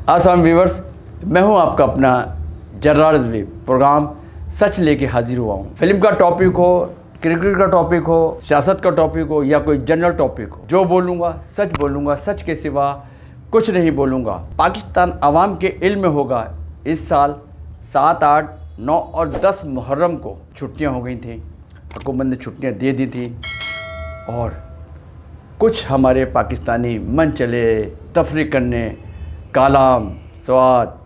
Assam viewers, मैं हूं आपका अपना जर्रार रिजवी। प्रोग्राम सच लेके हाजिर हुआ हूं। फिल्म का टॉपिक हो, क्रिकेट का टॉपिक हो, सियासत का टॉपिक हो या कोई जनरल टॉपिक हो, जो बोलूँगा सच के सिवा कुछ नहीं बोलूँगा। पाकिस्तान आवाम के इल्म में होगा, इस साल 7, 8, 9 और 10 मुहर्रम को छुट्टियाँ हो गई थी। हुकूमत ने छुट्टियाँ दे दी थी और कुछ हमारे पाकिस्तानी मन चले तफरी करने कालाम, स्वात,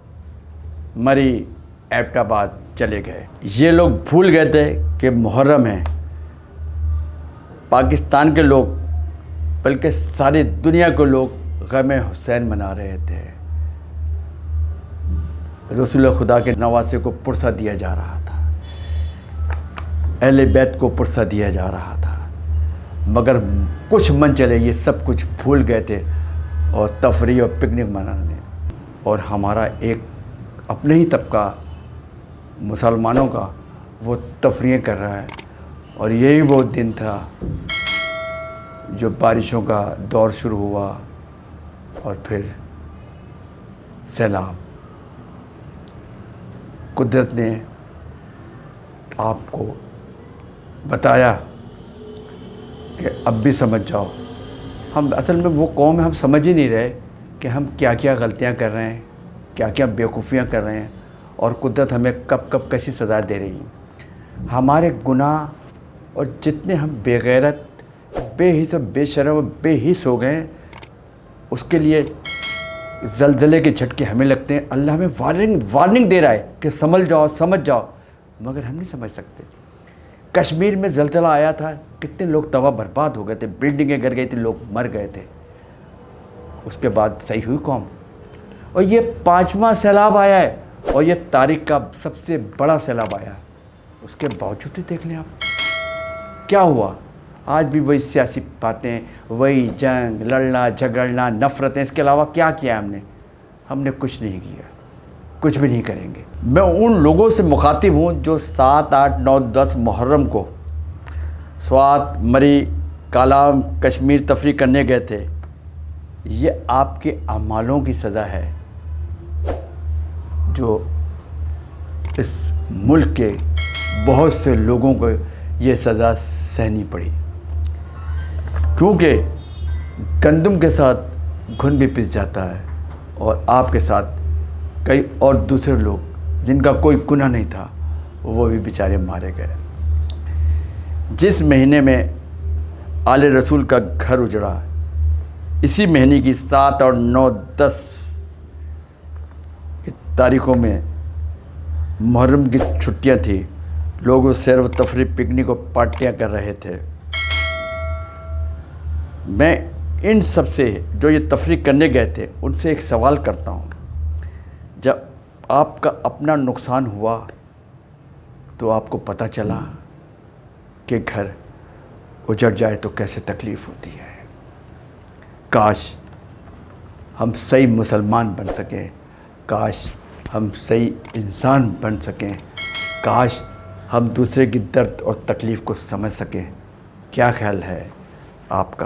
मरी, एबटाबाद चले गए। ये लोग भूल गए थे कि मुहर्रम है। पाकिस्तान के लोग बल्कि सारी दुनिया के लोग गम हुसैन मना रहे थे। रसूल खुदा के नवासे को पुरसा दिया जा रहा था, अहले बैत को पुरसा दिया जा रहा था, मगर कुछ मन चले ये सब कुछ भूल गए थे और तफरी और पिकनिक मनाने। और हमारा एक अपने ही तबका मुसलमानों का वो तफरियाँ कर रहा है। और यही वो दिन था जो बारिशों का दौर शुरू हुआ और फिर सैलाब। कुदरत ने आपको बताया कि अब भी समझ जाओ। हम असल में वो कौम है, हम समझ ही नहीं रहे कि हम क्या क्या गलतियां कर रहे हैं, क्या क्या बेवकूफ़ियाँ कर रहे हैं और कुदरत हमें कब कब कैसी सज़ा दे रही है। हमारे गुनाह और जितने हम बेगैरत, बेहिसाब, बेशर्म, बेहिस हो गए, उसके लिए ज़लज़ले के झटके हमें लगते हैं। अल्लाह हमें वार्निंग दे रहा है कि समझ जाओ, मगर हम नहीं समझ सकते। कश्मीर में ज़लज़ला आया था, कितने लोग तबाह बर्बाद हो गए थे, बिल्डिंगें गिर गई थी, लोग मर गए थे। उसके बाद सही हुई कौम। और ये 5वां सैलाब आया है और ये तारीख का सबसे बड़ा सैलाब आया है। उसके बावजूद भी देख लें आप क्या हुआ। आज भी वही सियासी बातें, वही जंग, लड़ना झगड़ना, नफ़रतें। इसके अलावा क्या किया हमने कुछ नहीं किया, कुछ भी नहीं करेंगे। मैं उन लोगों से मुखातिब हूँ जो 7, 8, 9, 10 मुहर्रम को स्वात, मरी, कालाम, कश्मीर तफरी करने गए थे। ये आपके अमालों की सज़ा है जो इस मुल्क के बहुत से लोगों को ये सज़ा सहनी पड़ी। क्योंकि गंदम के साथ घुन भी पिस जाता है और आपके साथ कई और दूसरे लोग जिनका कोई गुनाह नहीं था वो भी बेचारे मारे गए। जिस महीने में आले रसूल का घर उजड़ा, इसी महीने की 7 और 9, 10 तारीख़ों में मुहर्रम की छुट्टियां थी। लोग सैर व तफरी, पिकनिक और पार्टियां कर रहे थे। मैं इन सब से जो ये तफरी करने गए थे उनसे एक सवाल करता हूँ। जब आपका अपना नुकसान हुआ तो आपको पता चला कि घर उजड़ जाए तो कैसे तकलीफ़ होती है। काश हम सही मुसलमान बन सकें, काश हम सही इंसान बन सकें, काश हम दूसरे की दर्द और तकलीफ़ को समझ सकें। क्या ख्याल है आपका?